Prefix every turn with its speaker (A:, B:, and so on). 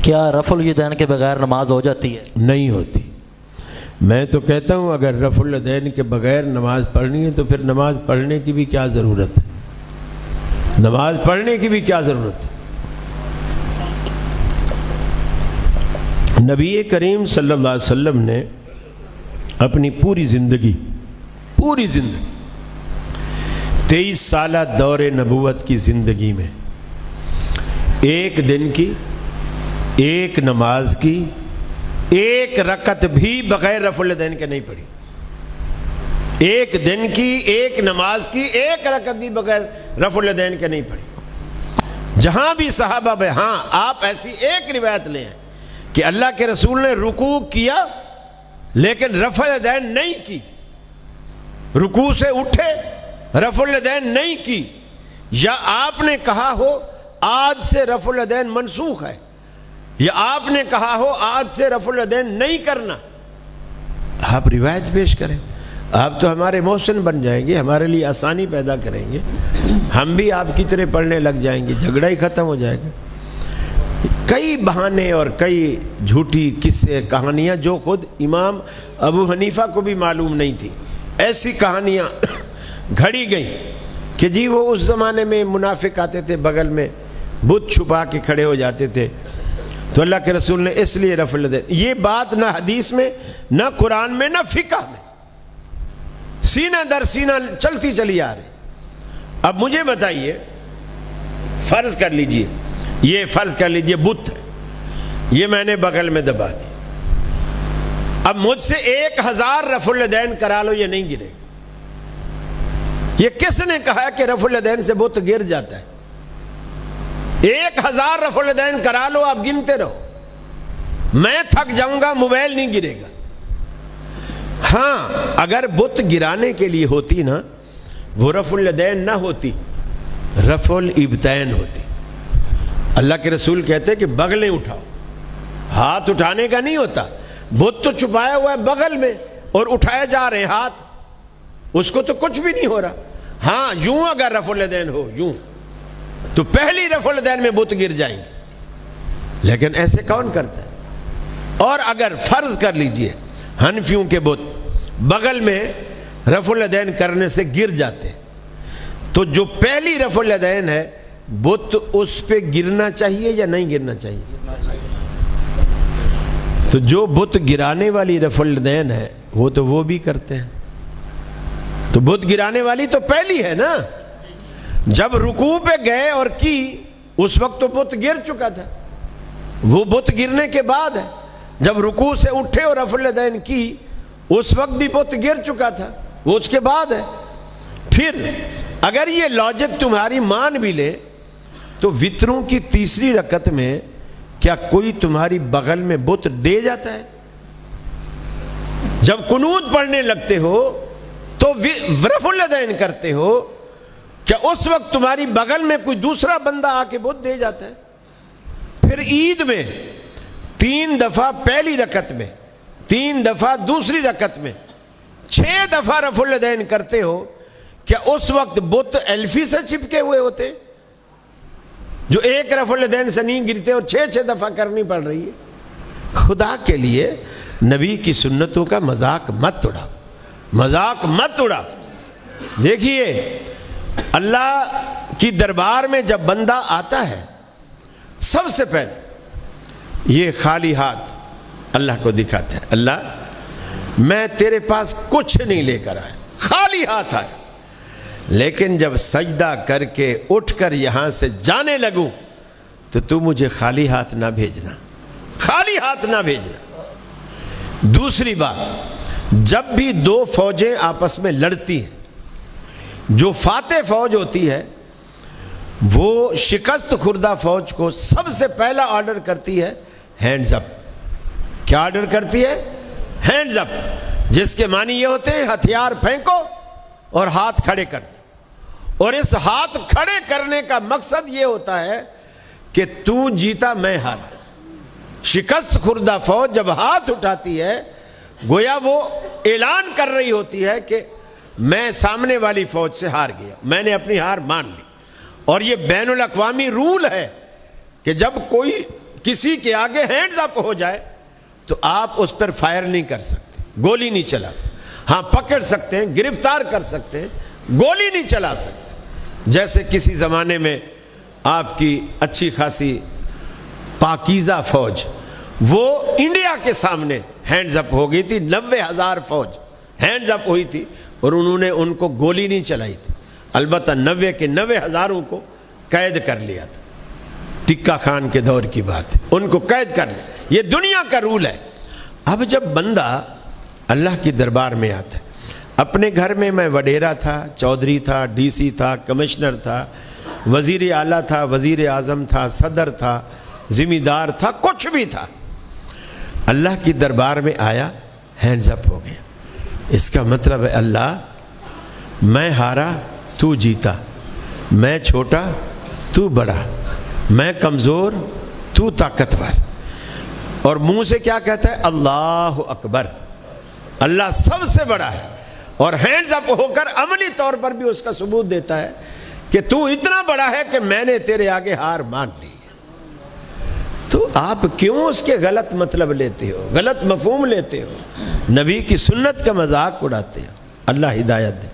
A: کیا رفع الیدین کے بغیر نماز ہو جاتی ہے؟
B: نہیں ہوتی. میں تو کہتا ہوں اگر رفع الیدین کے بغیر نماز پڑھنی ہے تو پھر نماز پڑھنے کی بھی کیا ضرورت ہے؟ نماز پڑھنے کی بھی کیا ضرورت ہے؟ نبی کریم صلی اللہ علیہ وسلم نے اپنی پوری زندگی 23 سالہ دور نبوت کی زندگی میں ایک دن کی، ایک نماز کی، ایک رکعت بھی بغیر رفع الیدین کے نہیں پڑھی. ایک دن کی، ایک نماز کی، ایک رکعت بھی بغیر رفع الیدین کے نہیں پڑھی. جہاں بھی صحابہ میں، ہاں آپ ایسی ایک روایت لیں کہ اللہ کے رسول نے رکوع کیا لیکن رفع الیدین نہیں کی، رکوع سے اٹھے رفع الیدین نہیں کی، یا آپ نے کہا ہو آج سے رفع الیدین منسوخ ہے، یا آپ نے کہا ہو آج سے رفع الیدین نہیں کرنا. آپ روایت پیش کریں. آپ تو ہمارے محسن بن جائیں گے، ہمارے لیے آسانی پیدا کریں گے، ہم بھی آپ کی طرح پڑھنے لگ جائیں گے، جھگڑا ہی ختم ہو جائے گا. کئی بہانے اور کئی جھوٹی قصے کہانیاں جو خود امام ابو حنیفہ کو بھی معلوم نہیں تھی، ایسی کہانیاں گھڑی گئیں کہ جی وہ اس زمانے میں منافق آتے تھے، بغل میں بت چھپا کے کھڑے ہو جاتے تھے، تو اللہ کے رسول نے اس لیے رفع الیدین. یہ بات نہ حدیث میں، نہ قرآن میں، نہ فقہ میں، سینہ در سینہ چلتی چلی آ رہی. اب مجھے بتائیے، فرض کر لیجئے، یہ فرض کر لیجئے بت ہے، یہ میں نے بغل میں دبا دی. اب مجھ سے 1000 رفع الیدین کرا لو، یہ نہیں گرے گا. یہ کس نے کہا ہے کہ رفع الیدین سے بت گر جاتا ہے؟ 1000 رفع الیدین کرا لو، آپ گنتے رہو، میں تھک جاؤں گا، موبائل نہیں گرے گا. ہاں اگر بت گرانے کے لیے ہوتی نا، وہ رفع الیدین نہ ہوتی، رفع الابطین ہوتی. اللہ کے رسول کہتے کہ بغلیں اٹھاؤ، ہاتھ اٹھانے کا نہیں ہوتا. بت تو چھپایا ہوا ہے بغل میں اور اٹھائے جا رہے ہیں ہاتھ، اس کو تو کچھ بھی نہیں ہو رہا. ہاں یوں اگر رفع الیدین ہو، یوں تو پہلی رفع الیدین میں بت گر جائیں گے، لیکن ایسے کون کرتا ہے؟ اور اگر فرض کر لیجئے حنفیوں کے بت بغل میں رفع الیدین کرنے سے گر جاتے، تو جو پہلی رفع الیدین ہے بت اس پہ گرنا چاہیے یا نہیں گرنا چاہیے؟ تو جو بت گرانے والی رفع الیدین ہے وہ تو وہ بھی کرتے ہیں. تو بت گرانے والی تو پہلی ہے نا. جب رکوع پہ گئے اور کی اس وقت تو بت گر چکا تھا، وہ بت گرنے کے بعد ہے. جب رکوع سے اٹھے اور رفع الیدین کی اس وقت بھی بت گر چکا تھا، وہ اس کے بعد ہے. پھر اگر یہ لاجک تمہاری مان بھی لے تو وتروں کی تیسری رکعت میں کیا کوئی تمہاری بغل میں بت دے جاتا ہے؟ جب قنوت پڑھنے لگتے ہو تو رفع الیدین کرتے ہو، کیا اس وقت تمہاری بغل میں کوئی دوسرا بندہ آ کے بت دے جاتا ہے؟ پھر عید میں 3 دفعہ پہلی رکعت میں، 3 دفعہ دوسری رکعت میں، 6 دفعہ رفع الیدین کرتے ہو، کیا اس وقت بت ایلفی سے چپکے ہوئے ہوتے جو ایک رفع الیدین سے نہیں گرتے اور 6 دفعہ کرنی پڑ رہی ہے؟ خدا کے لیے نبی کی سنتوں کا مذاق مت اڑا، مذاق مت اڑا. دیکھیے اللہ کی دربار میں جب بندہ آتا ہے سب سے پہلے یہ خالی ہاتھ اللہ کو دکھاتا ہے، اللہ میں تیرے پاس کچھ نہیں لے کر آیا، خالی ہاتھ آیا. لیکن جب سجدہ کر کے اٹھ کر یہاں سے جانے لگوں تو مجھے خالی ہاتھ نہ بھیجنا، خالی ہاتھ نہ بھیجنا. دوسری بات، جب بھی 2 فوجیں آپس میں لڑتی ہیں، جو فاتح فوج ہوتی ہے وہ شکست خوردہ فوج کو سب سے پہلا آرڈر کرتی ہے ہینڈز اپ. کیا آرڈر کرتی ہے؟ ہینڈز اپ، جس کے معنی یہ ہوتے ہیں ہتھیار پھینکو اور ہاتھ کھڑے کر دو. اور اس ہاتھ کھڑے کرنے کا مقصد یہ ہوتا ہے کہ تو جیتا میں ہارا. شکست خوردہ فوج جب ہاتھ اٹھاتی ہے گویا وہ اعلان کر رہی ہوتی ہے کہ میں سامنے والی فوج سے ہار گیا، میں نے اپنی ہار مان لی. اور یہ بین الاقوامی رول ہے کہ جب کوئی کسی کے آگے ہینڈز اپ ہو جائے تو آپ اس پر فائر نہیں کر سکتے, گولی نہیں چلا سکتے. ہاں پکڑ سکتے ہیں, گرفتار کر سکتے ہیں, گولی نہیں چلا سکتے. جیسے کسی زمانے میں آپ کی اچھی خاصی پاکیزہ فوج وہ انڈیا کے سامنے ہینڈز اپ ہو گئی تھی, 90,000 فوج ہینڈز اپ ہوئی تھی اور انہوں نے ان کو گولی نہیں چلائی تھی. البتہ 90 کے 90,000 کو قید کر لیا تھا. ٹکا خان کے دور کی بات ہے, ان کو قید کر لیا. یہ دنیا کا رول ہے. اب جب بندہ اللہ کی دربار میں آتا ہے, اپنے گھر میں وڈیرا تھا, چودھری تھا, ڈی سی تھا, کمشنر تھا, وزیر اعلیٰ تھا, وزیر اعظم تھا, صدر تھا, ذمہ دار تھا, کچھ بھی تھا. اللہ کی دربار میں آیا, ہینڈز اپ ہو گیا. اس کا مطلب ہے اللہ میں ہارا تو جیتا, میں چھوٹا تو بڑا, میں کمزور تو طاقتور. اور منہ سے کیا کہتا ہے؟ اللہ اکبر, اللہ سب سے بڑا ہے. اور ہینڈز اپ ہو کر عملی طور پر بھی اس کا ثبوت دیتا ہے کہ تو اتنا بڑا ہے کہ میں نے تیرے آگے ہار مان لی. تو آپ کیوں اس کے غلط مطلب لیتے ہو, غلط مفہوم لیتے ہو, نبی کی سنت کا مذاق اڑاتے ہو؟ اللہ ہدایت دے.